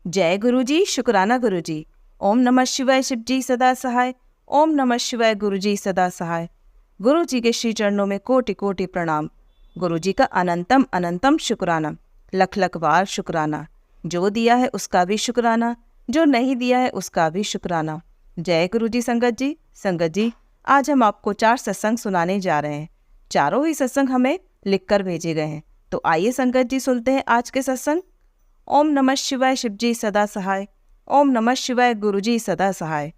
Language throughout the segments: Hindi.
जय गुरुजी, शुक्राना गुरुजी। ओम नमः शिवाय, शिव जी सदा सहाय। ओम नमः शिवाय, गुरुजी सदा सहाय। गुरु जी के श्री चरणों में कोटि कोटि प्रणाम। गुरु जी का अनंतम अनंतम शुक्राना, लख लख बार शुक्राना। जो दिया है उसका भी शुक्राना, जो नहीं दिया है उसका भी शुक्राना। जय गुरु जी। संगत जी, आज हम आपको 4 सत्संग सुनाने जा रहे हैं। चारों ही सत्संग हमें लिखकर भेजे गए हैं। तो आइए संगत जी सुनते हैं आज के सत्संग। ओम नमः शिवाय, शिव जी सदा सहाय। ओम नमः शिवाय, गुरु जी सदा सहाय।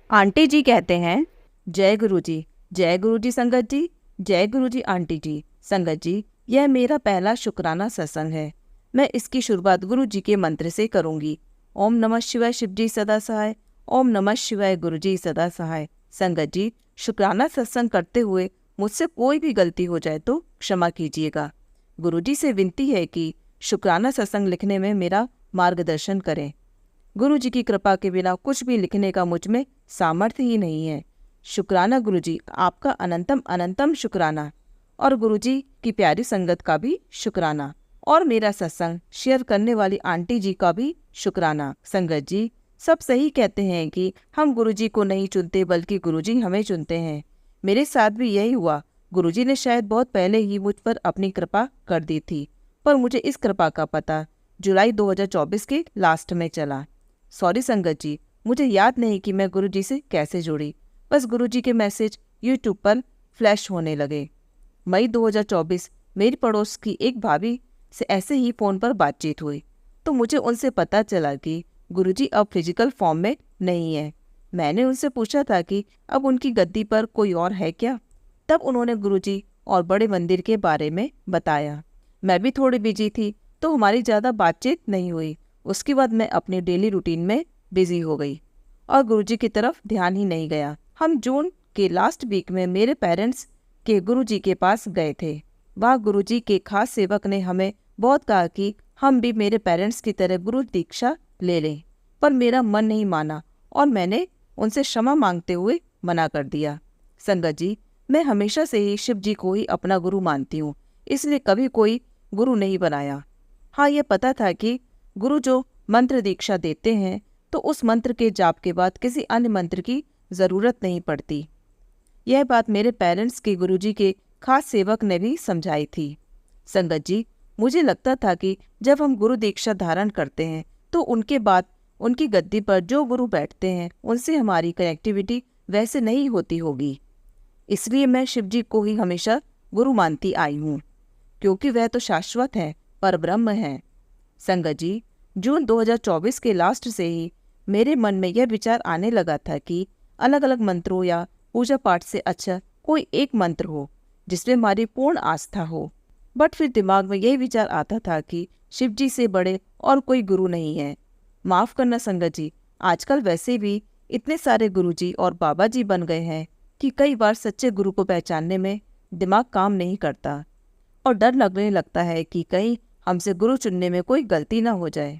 आंटी जी कहते हैं, जय गुरु जी। जय गुरु जी संगत जी। जय गुरु जी आंटी जी। संगत जी, यह मेरा पहला शुक्राना सत्संग है। मैं इसकी शुरुआत गुरु जी के मंत्र से करूंगी। ओम नमः शिवाय, शिव जी सदा सहाय। ओम नमः शिवाय, गुरु जी सदा सहाय। संगत जी, शुक्राना सत्संग करते हुए मुझसे कोई भी गलती हो जाए तो क्षमा कीजिएगा। गुरु जी से विनती है कि शुक्राना सत्संग लिखने में मेरा मार्गदर्शन करें। गुरु जी की कृपा के बिना कुछ भी लिखने का मुझ में सामर्थ्य ही नहीं है। शुक्राना गुरु जी, आपका अनंतम अनंतम शुक्राना। और गुरु जी की प्यारी संगत का भी शुक्राना। और मेरा सत्संग शेयर करने वाली आंटी जी का भी शुक्राना। संगत जी, सब सही कहते हैं कि हम गुरु जी को नहीं चुनते बल्कि गुरु जी हमें चुनते हैं। मेरे साथ भी यही हुआ। गुरु जी ने शायद बहुत पहले ही मुझ पर अपनी कृपा कर दी थी, पर मुझे इस कृपा का पता जुलाई 2024 के लास्ट में चला। सॉरी संगत जी, मुझे याद नहीं कि मैं गुरु जी से कैसे जुड़ी। बस गुरु जी के मैसेज यूट्यूब पर फ्लैश होने लगे। मई 2024 मेरी पड़ोस की एक भाभी से ऐसे ही फ़ोन पर बातचीत हुई, तो मुझे उनसे पता चला कि गुरु जी अब फिजिकल फॉर्म में नहीं है। मैंने उनसे पूछा था कि अब उनकी गद्दी पर कोई और है क्या। तब उन्होंने गुरु जी और बड़े मंदिर के बारे में बताया। मैं भी थोड़ी बिजी थी तो हमारी ज़्यादा बातचीत नहीं हुई। उसके बाद मैं अपने डेली रूटीन में बिजी हो गई और गुरुजी की तरफ ध्यान ही नहीं गया। हम जून के लास्ट वीक में मेरे पेरेंट्स के गुरुजी के पास गए थे। वहाँ गुरुजी के खास सेवक ने हमें बहुत कहा कि हम भी मेरे पेरेंट्स की तरह गुरु दीक्षा ले लें, पर मेरा मन नहीं माना और मैंने उनसे क्षमा मांगते हुए मना कर दिया। संगत जी, मैं हमेशा से ही शिव जी को ही अपना गुरु मानती हूँ, इसलिए कभी कोई गुरु नहीं बनाया। हाँ, ये पता था कि गुरु जो मंत्र दीक्षा देते हैं तो उस मंत्र के जाप के बाद किसी अन्य मंत्र की ज़रूरत नहीं पड़ती। यह बात मेरे पेरेंट्स के गुरुजी के खास सेवक ने भी समझाई थी। संगत जी, मुझे लगता था कि जब हम गुरु दीक्षा धारण करते हैं तो उनके बाद उनकी गद्दी पर जो गुरु बैठते हैं उनसे हमारी कनेक्टिविटी वैसे नहीं होती होगी। इसलिए मैं शिव जी को ही हमेशा गुरु मानती आई हूँ, क्योंकि वह तो शाश्वत है, परब्रह्म है। संगत जी, जून 2024 के लास्ट से ही मेरे मन में यह विचार आने लगा था कि अलग अलग मंत्रों या पूजा पाठ से अच्छा कोई एक मंत्र हो जिसमें हमारी पूर्ण आस्था हो। बट फिर दिमाग में यही विचार आता था कि शिव जी से बड़े और कोई गुरु नहीं है। माफ़ करना संगत जी, आजकल वैसे भी इतने सारे गुरुजी और बाबा जी बन गए हैं कि कई बार सच्चे गुरु को पहचानने में दिमाग काम नहीं करता और डर लगने लगता है कि कहीं हमसे गुरु चुनने में कोई गलती ना हो जाए।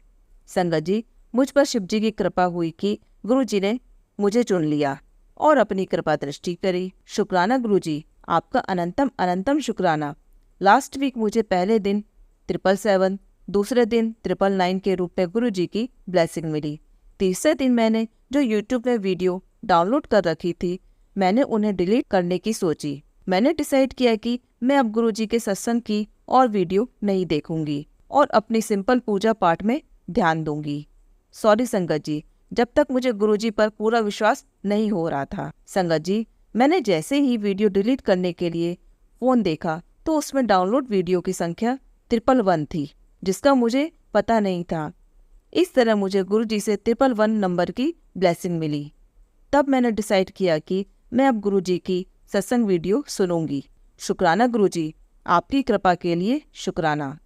संगत जी, मुझ पर शिव जी की कृपा हुई कि गुरु जी ने मुझे चुन लिया और अपनी कृपा दृष्टि करी। शुक्राना गुरु जी, आपका अनंतम अनंतम शुक्राना। लास्ट वीक मुझे पहले दिन 777, दूसरे दिन 999 के रूप में गुरु जी की ब्लेसिंग मिली। तीसरे दिन मैंने जो यूट्यूब में वीडियो डाउनलोड कर रखी थी, मैंने उन्हें डिलीट करने की सोची। मैंने डिसाइड किया कि मैं अब गुरु जी के सत्संग की और वीडियो नहीं देखूंगी और अपनी सिंपल पूजा पाठ में ध्यान दूंगी। सॉरी संगत जी, जब तक मुझे गुरु जी पर पूरा विश्वास नहीं हो रहा था। संगत जी, मैंने जैसे ही वीडियो डिलीट करने के लिए फ़ोन देखा तो उसमें डाउनलोड वीडियो की संख्या 111 थी, जिसका मुझे पता नहीं था। इस तरह मुझे गुरु जी से 111 नंबर की ब्लेसिंग मिली। तब मैंने डिसाइड किया कि मैं अब गुरु जी की सत्संग वीडियो सुनूंगी। शुक्राना गुरु जी, आपकी कृपा के लिए शुक्राना।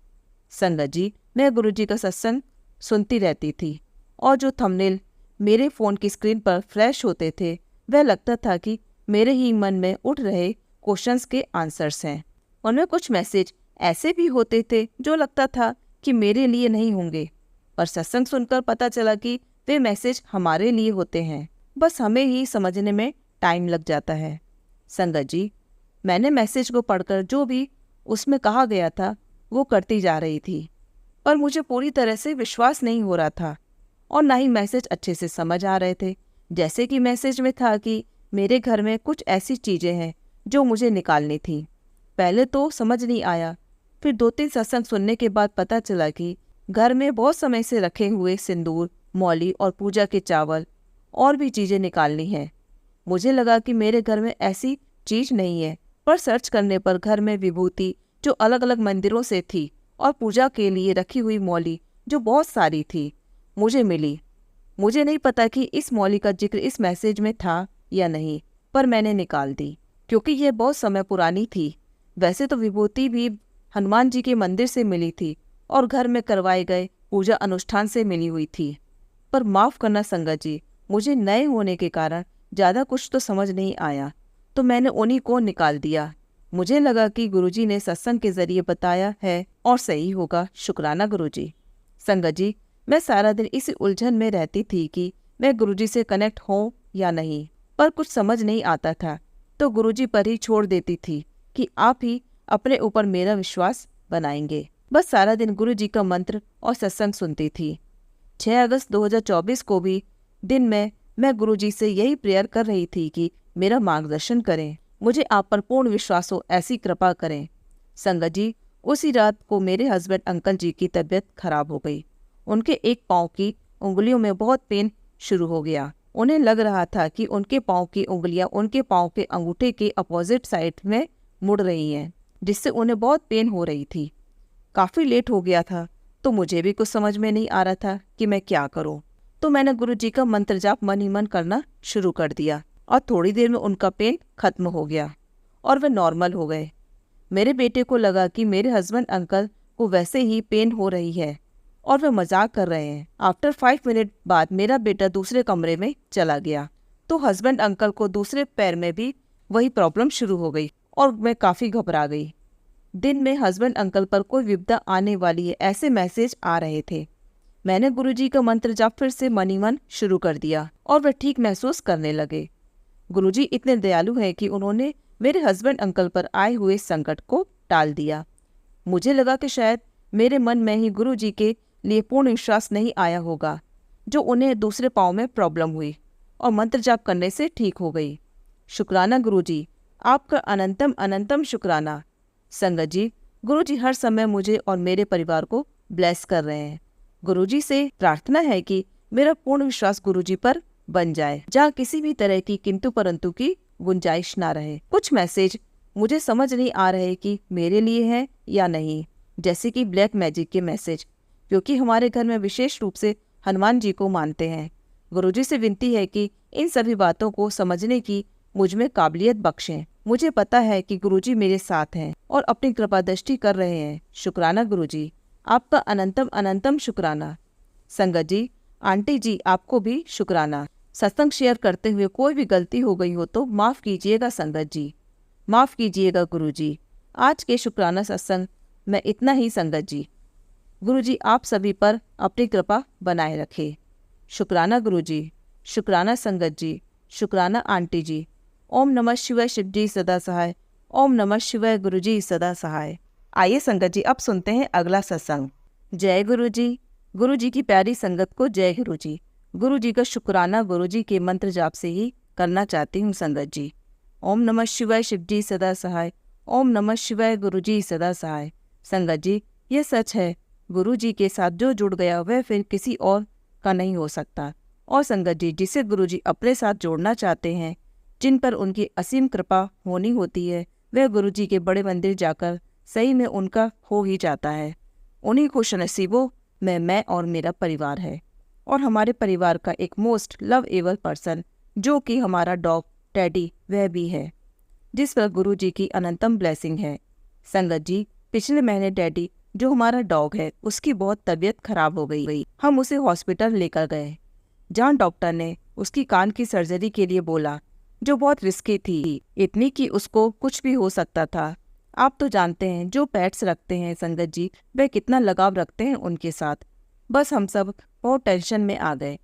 संगत जी, मैं गुरु जी का सत्संग सुनती रहती थी और जो थंबनेल मेरे फ़ोन की स्क्रीन पर फ्लैश होते थे वह लगता था कि मेरे ही मन में उठ रहे क्वेश्चंस के आंसर्स हैं। उनमें कुछ मैसेज ऐसे भी होते थे जो लगता था कि मेरे लिए नहीं होंगे, पर सत्संग सुनकर पता चला कि वे मैसेज हमारे लिए होते हैं। बस हमें ही समझने में टाइम लग जाता है। संगत जी, मैंने मैसेज को पढ़कर जो भी उसमें कहा गया था वो करती जा रही थी, पर मुझे पूरी तरह से विश्वास नहीं हो रहा था। और ना ही मैसेज अच्छे से समझ आ रहे थे। जैसे कि मैसेज में था कि मेरे घर में कुछ ऐसी चीज़ें हैं जो मुझे निकालनी थी। पहले तो समझ नहीं आया, फिर 2-3 सत्संग सुनने के बाद पता चला कि घर में बहुत समय से रखे हुए सिंदूर, मौली और पूजा के चावल और भी चीज़ें निकालनी हैं। मुझे लगा कि मेरे घर में ऐसी चीज़ नहीं है, पर सर्च करने पर घर में विभूति जो अलग अलग मंदिरों से थी और पूजा के लिए रखी हुई मौली जो बहुत सारी थी मुझे मिली। मुझे नहीं पता कि इस मौली का जिक्र इस मैसेज में था या नहीं, पर मैंने निकाल दी क्योंकि यह बहुत समय पुरानी थी। वैसे तो विभूति भी हनुमान जी के मंदिर से मिली थी और घर में करवाए गए पूजा अनुष्ठान से मिली हुई थी। पर माफ़ करना संगत जी, मुझे नए होने के कारण ज़्यादा कुछ तो समझ नहीं आया, तो मैंने उन्हीं को निकाल दिया। मुझे लगा कि गुरुजी ने सत्संग के जरिए बताया है और सही होगा। शुक्राना गुरुजी। संगत जी, मैं सारा दिन इसी उलझन में रहती थी कि मैं गुरुजी से कनेक्ट हूँ या नहीं, पर कुछ समझ नहीं आता था तो गुरुजी पर ही छोड़ देती थी कि आप ही अपने ऊपर मेरा विश्वास बनाएंगे। बस सारा दिन गुरुजी का मंत्र और सत्संग सुनती थी। 6 अगस्त 2024 को भी दिन में मैं गुरुजी से यही प्रेयर कर रही थी कि मेरा मार्गदर्शन करें, मुझे आप पर पूर्ण विश्वास हो, ऐसी कृपा करें। संगत जी, उसी रात को मेरे हस्बैंड अंकल जी की तबीयत खराब हो गई। उनके एक पाँव की उंगलियों में बहुत पेन शुरू हो गया। उन्हें लग रहा था कि उनके पाँव की उंगलियां उनके पाँव के अंगूठे के अपोजिट साइड में मुड़ रही हैं, जिससे उन्हें बहुत पेन हो रही थी। काफ़ी लेट हो गया था तो मुझे भी कुछ समझ में नहीं आ रहा था कि मैं क्या करूं। तो मैंने गुरुजी का मंत्र जाप मन ही मन करना शुरू कर दिया और थोड़ी देर में उनका पेन खत्म हो गया और वे नॉर्मल हो गए। मेरे बेटे को लगा कि मेरे हस्बैंड अंकल को वैसे ही पेन हो रही है और वे मजाक कर रहे हैं। आफ्टर 5 मिनट बाद मेरा बेटा दूसरे कमरे में चला गया तो हस्बैंड अंकल को दूसरे पैर में भी वही प्रॉब्लम शुरू हो गई और मैं काफ़ी घबरा गई। दिन में हस्बैंड अंकल पर कोई विपदा आने वाली है ऐसे मैसेज आ रहे थे। मैंने गुरुजी का मंत्र जाप फिर से मन ही मन शुरू कर दिया और वे ठीक महसूस करने लगे। गुरुजी इतने दयालु हैं कि उन्होंने मेरे हस्बैंड अंकल पर आए हुए संकट को टाल दिया। मुझे लगा कि शायद मेरे मन में ही गुरुजी के लिए पूर्ण विश्वास नहीं आया होगा, जो उन्हें दूसरे पाँव में प्रॉब्लम हुई और मंत्र जाप करने से ठीक हो गई। शुक्राना गुरुजी, आपका अनंतम अनंतम शुक्राना। संगत जी, गुरुजी हर समय मुझे और मेरे परिवार को ब्लेस कर रहे हैं। गुरुजी से प्रार्थना है कि मेरा पूर्ण विश्वास गुरुजी पर बन जाए, जहाँ किसी भी तरह की किंतु परंतु की गुंजाइश ना रहे। कुछ मैसेज मुझे समझ नहीं आ रहे कि मेरे लिए है या नहीं, जैसे कि ब्लैक मैजिक के मैसेज, क्योंकि हमारे घर में विशेष रूप से हनुमान जी को मानते हैं। गुरुजी से विनती है कि इन सभी बातों को समझने की मुझ में काबिलियत बख्शें। मुझे पता है कि गुरुजी मेरे साथ हैं और अपनी कृपा दृष्टि कर रहे हैं। शुक्राना गुरुजी, आपका अनंतम अनंतम शुक्राना। संगत जी, आंटी जी, आपको भी शुक्राना। सत्संग शेयर करते हुए कोई भी गलती हो गई हो तो माफ़ कीजिएगा संगत जी, माफ़ कीजिएगा गुरुजी। आज के शुक्राना सत्संग में इतना ही संगत जी। गुरुजी आप सभी पर अपनी कृपा बनाए रखे। शुक्राना गुरुजी, शुक्राना संगत जी, शुक्राना आंटी जी। ओम नमः शिवाय शिव जी सदा सहाय। ओम नमः शिवाय गुरुजी सदा सहाय। आइए संगत जी, अब सुनते हैं अगला सत्संग। जय गुरुजी। गुरुजी की प्यारी संगत को जय गुरुजी। गुरुजी का शुक्राना गुरुजी के मंत्र जाप से ही करना चाहती हूँ संगत जी। ओम नमः शिवाय शिव जी सदा सहाय। ओम नमः शिवाय गुरुजी सदा सहाय। संगत जी, ये सच है, गुरुजी के साथ जो जुड़ गया वह फिर किसी और का नहीं हो सकता। और संगत जी, जिसे गुरुजी अपने साथ जोड़ना चाहते हैं, जिन पर उनकी असीम कृपा होनी होती है, वह गुरुजी के बड़े मंदिर जाकर सही में उनका हो ही जाता है। उन्हीं खुशनसीबों में मैं और मेरा परिवार है, और हमारे परिवार का एक मोस्ट लवेबल पर्सन जो कि हमारा डॉग टेडी वह भी है, जिस पर गुरुजी की अनंतम ब्लेसिंग है। संगत जी, पिछले महीने टेडी जो हमारा डॉग है उसकी बहुत तबीयत खराब हो गई। हम उसे हॉस्पिटल लेकर गए, जहाँ डॉक्टर ने उसकी कान की सर्जरी के लिए बोला, जो बहुत रिस्की थी, इतनी कि उसको कुछ भी हो सकता था। आप तो जानते हैं जो पेट्स रखते हैं संगत जी, वे कितना लगाव रखते हैं उनके साथ। बस हम सब बहुत टेंशन में आ गए।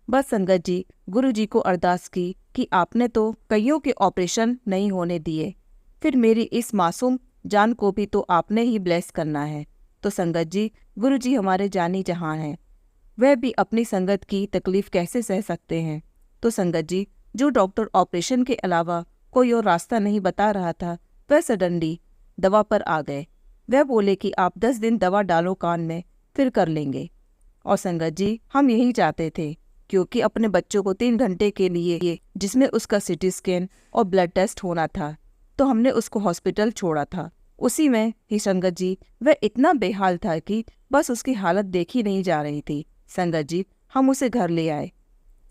बस संगत जी, गुरुजी को अरदास की कि आपने तो कईयों के ऑपरेशन नहीं होने दिए, फिर मेरी इस मासूम जान को भी तो आपने ही ब्लेस करना है। तो संगत जी, गुरुजी हमारे जानी जहां हैं, वह भी अपनी संगत की तकलीफ कैसे सह सकते हैं। तो संगत जी, जो डॉक्टर ऑपरेशन के अलावा कोई और रास्ता नहीं बता रहा था, वह सडनली दवा पर आ गए। वह बोले कि आप 10 दिन दवा डालो कान में, फिर कर लेंगे। और संगत जी, हम यही चाहते थे, क्योंकि अपने बच्चों को 3 घंटे के लिए, जिसमें उसका सिटी स्कैन और ब्लड टेस्ट होना था, तो हमने उसको हॉस्पिटल छोड़ा था। उसी में ही संगत जी, वह इतना बेहाल था कि बस उसकी हालत देखी नहीं जा रही थी। संगत जी, हम उसे घर ले आए।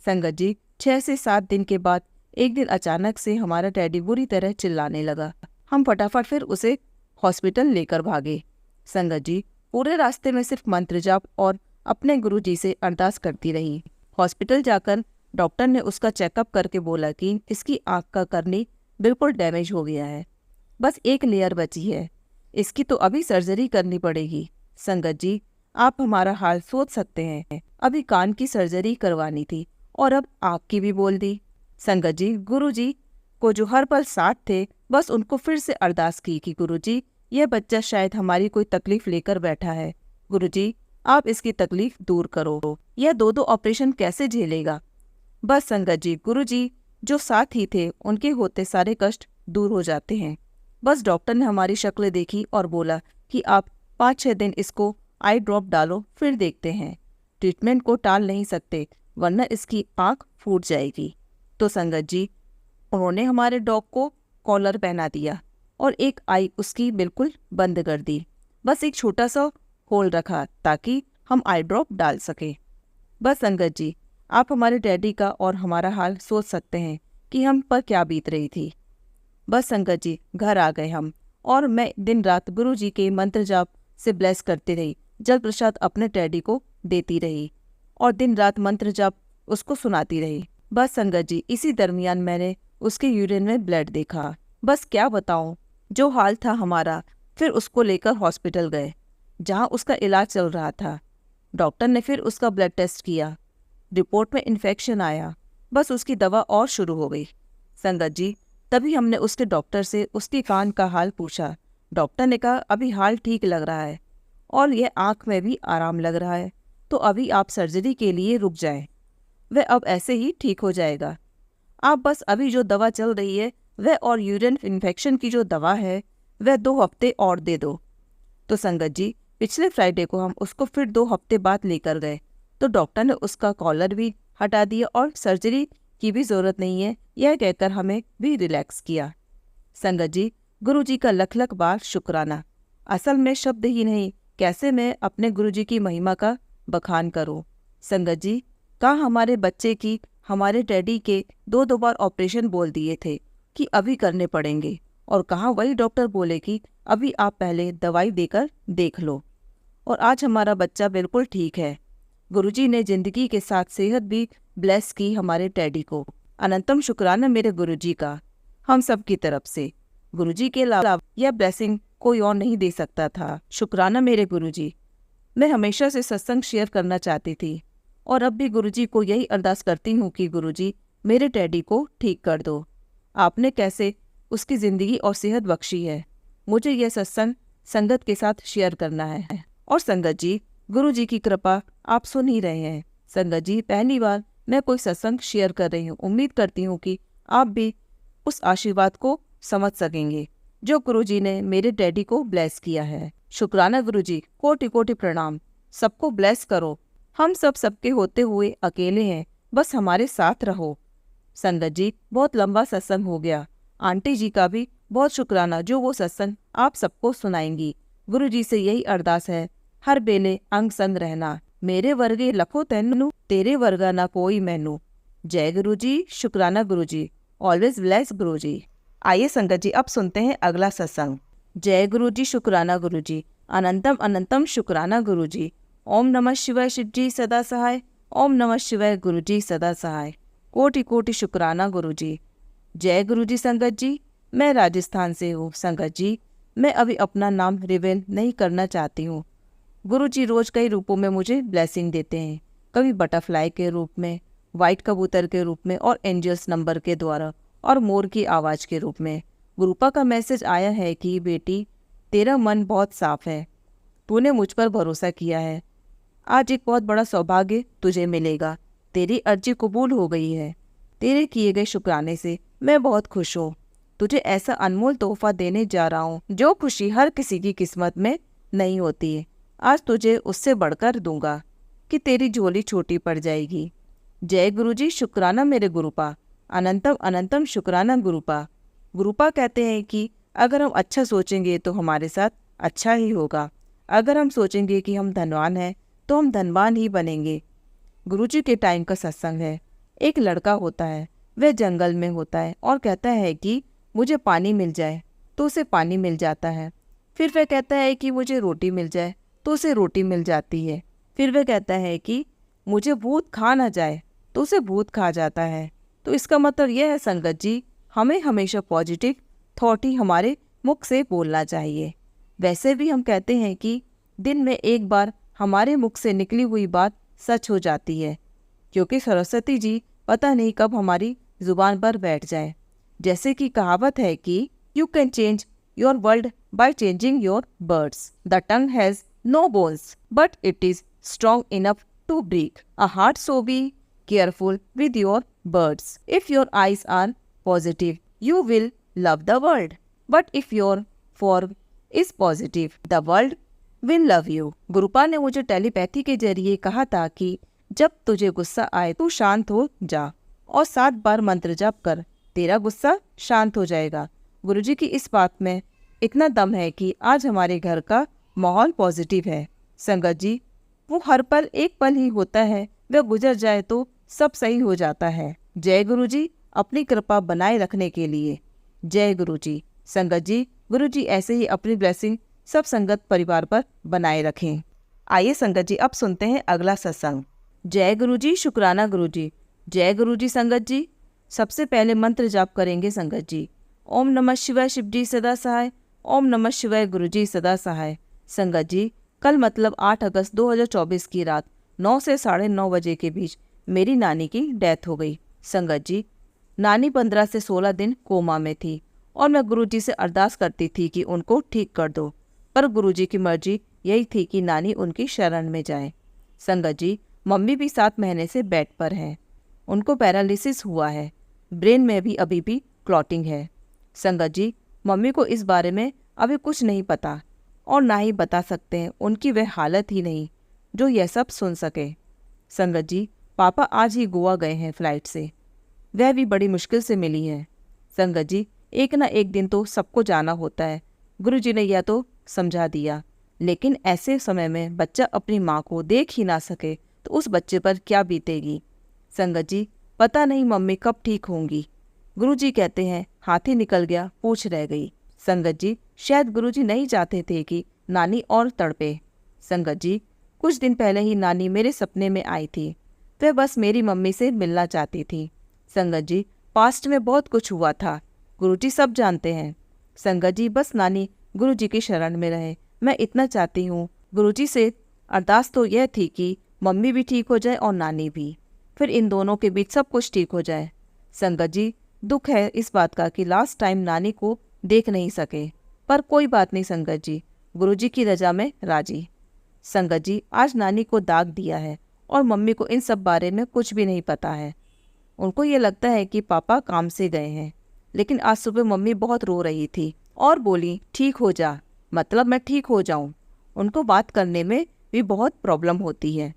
संगत जी, 6 से 7 दिन के बाद एक दिन अचानक से हमारा टैडी बुरी तरह चिल्लाने लगा। हम फटाफट फिर उसे हॉस्पिटल लेकर भागे। संगत जी, पूरे रास्ते में सिर्फ मंत्र जाप और अपने गुरुजी से अरदास करती रही। हॉस्पिटल जाकर डॉक्टर ने उसका चेकअप करके बोला कि इसकी आंख का कर्नी बिल्कुल डैमेज हो गया है, बस एक लेयर बची है, इसकी तो अभी सर्जरी करनी पड़ेगी। संगत जी, आप हमारा हाल सोच सकते हैं, अभी कान की सर्जरी करवानी थी और अब आँख की भी बोल दी। संगत जी, गुरुजी को जो हर पल साथ थे, बस उनको फिर से अरदास की कि गुरुजी, यह बच्चा शायद हमारी कोई तकलीफ लेकर बैठा है। गुरुजी, आप इसकी तकलीफ दूर करो, यह 2-2 ऑपरेशन कैसे झेलेगा। बस संगत जी, गुरुजी जो साथ ही थे, उनके होते सारे कष्ट दूर हो जाते हैं। बस डॉक्टर ने हमारी शक्ल देखी और बोला कि आप 5-6 दिन इसको आई ड्रॉप डालो, फिर देखते हैं। ट्रीटमेंट को टाल नहीं सकते, वरना इसकी आंख फूट जाएगी। तो संगत जी, उन्होंने हमारे डॉग को कॉलर पहना दिया और एक आई उसकी बिल्कुल बंद कर दी। बस एक छोटा सा होल रखा ताकि हम आई ड्रॉप डाल सके। बस संगत जी, आप हमारे डैडी का और हमारा हाल सोच सकते हैं कि हम पर क्या बीत रही थी। बस संगत जी, घर आ गए हम, और मैं दिन रात गुरु जी के मंत्र जाप से ब्लेस करती रही। जल प्रसाद अपने डैडी को देती रही और दिन रात मंत्र जाप उसको सुनाती रही। बस संगत जी, इसी दरमियान मैंने उसके यूरिन में ब्लड देखा। बस क्या बताऊं, जो हाल था हमारा। फिर उसको लेकर हॉस्पिटल गए, जहां उसका इलाज चल रहा था। डॉक्टर ने फिर उसका ब्लड टेस्ट किया, रिपोर्ट में इन्फेक्शन आया। बस उसकी दवा और शुरू हो गई। संगत जी, तभी हमने उसके डॉक्टर से उसके कान का हाल पूछा। डॉक्टर ने कहा अभी हाल ठीक लग रहा है और यह आंख में भी आराम लग रहा है, तो अभी आप सर्जरी के लिए रुक जाएं, वह अब ऐसे ही ठीक हो जाएगा। आप बस अभी जो दवा चल रही है वह और यूरिन इन्फेक्शन की जो दवा है वह 2 हफ्ते और दे दो। तो संगत जी, पिछले फ्राइडे को हम उसको फिर 2 हफ्ते बाद लेकर गए, तो डॉक्टर ने उसका कॉलर भी हटा दिया और सर्जरी की भी ज़रूरत नहीं है, यह कहकर हमें भी रिलैक्स किया। संगत जी, गुरु जी का लख लख बार शुक्राना। असल में शब्द ही नहीं, कैसे मैं अपने गुरु जी की महिमा का बखान करूं। संगत जी, कहाँ हमारे बच्चे की, हमारे डैडी के 2-2 बार ऑपरेशन बोल दिए थे कि अभी करने पड़ेंगे, और कहाँ वही डॉक्टर बोले कि अभी आप पहले दवाई देकर देख लो, और आज हमारा बच्चा बिल्कुल ठीक है। गुरुजी ने जिंदगी के साथ सेहत भी ब्लेस की हमारे डैडी को। अनंतम शुक्राना मेरे गुरुजी का, हम सब की तरफ से। गुरुजी के अलावा यह ब्लेसिंग कोई और नहीं दे सकता था। शुक्राना मेरे गुरुजी। मैं हमेशा से सत्संग शेयर करना चाहती थी और अब भी गुरुजी को यही अरदास करती हूँ कि गुरुजी मेरे डैडी को ठीक कर दो। आपने कैसे उसकी ज़िंदगी और सेहत बख्शी है, मुझे यह सत्संग संगत के साथ शेयर करना है। और संगत जी, गुरुजी की कृपा आप सुन ही रहे हैं। संगत जी, पहली बार मैं कोई सत्संग शेयर कर रही हूँ। उम्मीद करती हूँ कि आप भी उस आशीर्वाद को समझ सकेंगे जो गुरुजी ने मेरे डैडी को ब्लेस किया है। शुक्राना गुरुजी, कोटि कोटि प्रणाम। सबको ब्लेस करो। हम सब सबके होते हुए अकेले हैं, बस हमारे साथ रहो। संगत जी, बहुत लंबा सत्संग हो गया। आंटी जी का भी बहुत शुक्राना जो वो सत्संग आप सबको सुनाएंगी। गुरुजी से यही अरदास है, हर बेले अंग संग रहना। मेरे वर्गे लखो तैनू, तेरे वर्गा ना कोई मैनू। जय गुरुजी, शुक्राना गुरुजी, ऑलवेज ब्लेस गुरुजी। आइए संगत जी, अब सुनते हैं अगला सत्संग। जय गुरुजी, शुक्राना गुरुजी, अनंतम अनंतम शुक्राना गुरुजी। ओम नमः शिवाय शिवजी सदा सहाय। ओम नमः शिवाय गुरुजी सदा सहाय। कोटि कोटि शुक्राना गुरुजी। जय गुरुजी। संगत जी, मैं राजस्थान से हूँ। संगत जी, मैं अभी अपना नाम रिवील नहीं करना चाहती हूँ। गुरुजी रोज कई रूपों में मुझे ब्लेसिंग देते हैं, कभी बटरफ्लाई के रूप में, वाइट कबूतर के रूप में, और एंजल्स नंबर के द्वारा, और मोर की आवाज़ के रूप में। गुरुपा का मैसेज आया है कि बेटी, तेरा मन बहुत साफ है, तूने मुझ पर भरोसा किया है, आज एक बहुत बड़ा सौभाग्य तुझे मिलेगा। तेरी अर्जी कबूल हो गई है। तेरे किए गए शुक्राने से मैं बहुत खुश हूँ। तुझे ऐसा अनमोल तोहफा देने जा रहा हूँ जो खुशी हर किसी की किस्मत में नहीं होती है। आज तुझे उससे बढ़कर दूंगा कि तेरी झोली छोटी पड़ जाएगी। जय गुरुजी, शुक्राना मेरे गुरुपा। अनंतम अनंतम शुक्राना गुरुपा। गुरुपा कहते हैं कि अगर हम अच्छा सोचेंगे तो हमारे साथ अच्छा ही होगा। अगर हम सोचेंगे कि हम धनवान हैं तो हम धनवान ही बनेंगे। गुरुजी के टाइम का सत्संग है। एक लड़का होता है, वह जंगल में होता है और कहता है कि मुझे पानी मिल जाए, तो उसे पानी मिल जाता है। फिर वह कहता है कि मुझे रोटी मिल जाए, तो उसे रोटी मिल जाती है। फिर वह कहता है कि मुझे भूत खा ना जाए, तो उसे भूत खा जाता है। तो इसका मतलब यह है संगत जी, हमें हमेशा पॉजिटिव थॉट ही हमारे मुख से बोलना चाहिए। वैसे भी हम कहते हैं कि दिन में एक बार हमारे मुख से निकली हुई बात सच हो जाती है, क्योंकि सरस्वती जी पता नहीं कब हमारी जुबान पर बैठ जाए। जैसे कि कहावत है कि you can change your world by changing your birds. The tongue has no bones but it is strong enough to break a heart, so be careful with your birds. If your eyes are positive, you will love the world. But if your form is positive, the world will love you. गुरुपा ने मुझे टेलीपैथी के जरिए कहा था कि जब तुझे गुस्सा आए तू शांत हो जा और 7 बार मंत्र जाप कर, तेरा गुस्सा शांत हो जाएगा। गुरुजी की इस बात में इतना दम है कि आज हमारे घर का माहौल पॉजिटिव है। संगत जी, वो हर पल एक पल ही होता है, वह गुजर जाए तो सब सही हो जाता है। जय गुरुजी, अपनी कृपा बनाए रखने के लिए। जय गुरुजी। संगत जी, गुरुजी ऐसे ही अपनी ब्लेसिंग सब संगत परिवार पर बनाए रखें। आइए संगत जी, अब सुनते हैं अगला सत्संग। जय गुरुजी, शुक्राना गुरुजी। जय गुरुजी। संगत जी, सबसे पहले मंत्र जाप करेंगे संगत जी। ओम नमः शिवाय, शिव जी सदा सहाय। ओम नमः शिवाय, गुरुजी सदा सहाय। संगत जी, कल मतलब 8 अगस्त 2024 की रात 9 से 9:30 बजे के बीच मेरी नानी की डेथ हो गई। संगत जी, नानी 15 से 16 दिन कोमा में थी और मैं गुरुजी से अरदास करती थी कि उनको ठीक कर दो, पर गुरुजी की मर्जी यही थी कि नानी उनकी शरण में जाए। संगत जी, मम्मी भी 7 महीने से बेड पर हैं। उनको पैरालिसिस हुआ है, ब्रेन में भी अभी भी क्लॉटिंग है। संगत जी, मम्मी को इस बारे में अभी कुछ नहीं पता और ना ही बता सकते हैं, उनकी वह हालत ही नहीं जो यह सब सुन सके। संगत जी, पापा आज ही गोवा गए हैं फ्लाइट से, वह भी बड़ी मुश्किल से मिली है। संगत जी, एक ना एक दिन तो सबको जाना होता है, गुरुजी ने यह तो समझा दिया, लेकिन ऐसे समय में बच्चा अपनी माँ को देख ही ना सके तो उस बच्चे पर क्या बीतेगी। संगत जी, पता नहीं मम्मी कब ठीक होंगी। गुरुजी कहते हैं हाथी निकल गया पूंछ रह गई। संगत जी, शायद गुरुजी नहीं चाहते थे कि नानी और तड़पे। संगत जी, कुछ दिन पहले ही नानी मेरे सपने में आई थी, वह बस मेरी मम्मी से मिलना चाहती थी। संगत जी, पास्ट में बहुत कुछ हुआ था, गुरुजी सब जानते हैं। संगत जी, बस नानी गुरुजी की शरण में रहे, मैं इतना चाहती हूँ। गुरुजी से अरदास तो यह थी कि मम्मी भी ठीक हो जाए और नानी भी, फिर इन दोनों के बीच सब कुछ ठीक हो जाए। संगत जी, दुख है इस बात का कि लास्ट टाइम नानी को देख नहीं सके, पर कोई बात नहीं संगत जी, गुरुजी की रजा में राजी। संगत जी, आज नानी को दाग दिया है और मम्मी को इन सब बारे में कुछ भी नहीं पता है। उनको ये लगता है कि पापा काम से गए हैं, लेकिन आज सुबह मम्मी बहुत रो रही थी और बोली ठीक हो जा, मतलब मैं ठीक हो जाऊं। उनको बात करने में भी बहुत प्रॉब्लम होती है।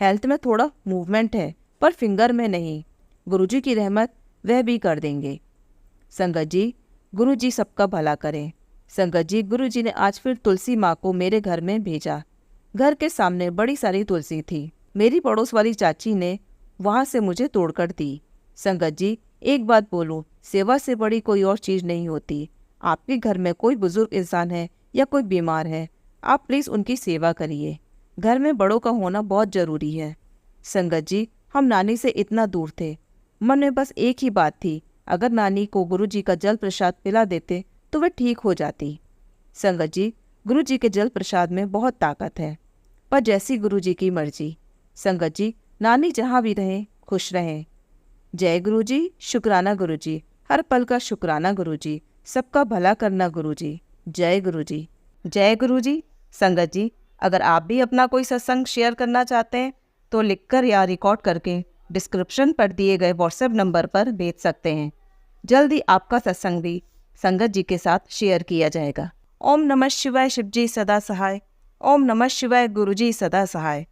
हेल्थ में थोड़ा मूवमेंट है पर फिंगर में नहीं। गुरुजी की रहमत वह भी कर देंगे। संगत जी, गुरुजी सबका भला करें। संगत जी, गुरुजी ने आज फिर तुलसी माँ को मेरे घर में भेजा। घर के सामने बड़ी सारी तुलसी थी। मेरी पड़ोस वाली चाची ने वहाँ से मुझे तोड़कर दी। संगत जी, एक बात बोलूं, सेवा से बड़ी कोई और चीज़ नहीं होती। आपके घर में कोई बुजुर्ग इंसान है या कोई बीमार है, आप प्लीज़ उनकी सेवा करिए। घर में बड़ों का होना बहुत ज़रूरी है। संगत जी, हम नानी से इतना दूर थे, मन में बस एक ही बात थी, अगर नानी को गुरुजी का जल प्रसाद पिला देते तो वह ठीक हो जाती। संगत जी, गुरुजी के जल प्रसाद में बहुत ताकत है, पर जैसी गुरुजी की मर्जी। संगत जी, नानी जहाँ भी रहें खुश रहें। जय गुरुजी, शुक्राना गुरुजी, हर पल का शुक्राना गुरुजी, सबका भला करना गुरुजी। जय गुरुजी। जय गुरुजी। संगत जी, अगर आप भी अपना कोई सत्संग शेयर करना चाहते हैं तो लिखकर या रिकॉर्ड करके डिस्क्रिप्शन पर दिए गए व्हाट्सएप नंबर पर भेज सकते हैं। जल्दी आपका सत्संग भी संगत जी के साथ शेयर किया जाएगा। ओम नमः शिवाय, शिव जी सदा सहाय। ओम नमः शिवाय, गुरु जी सदा सहाय।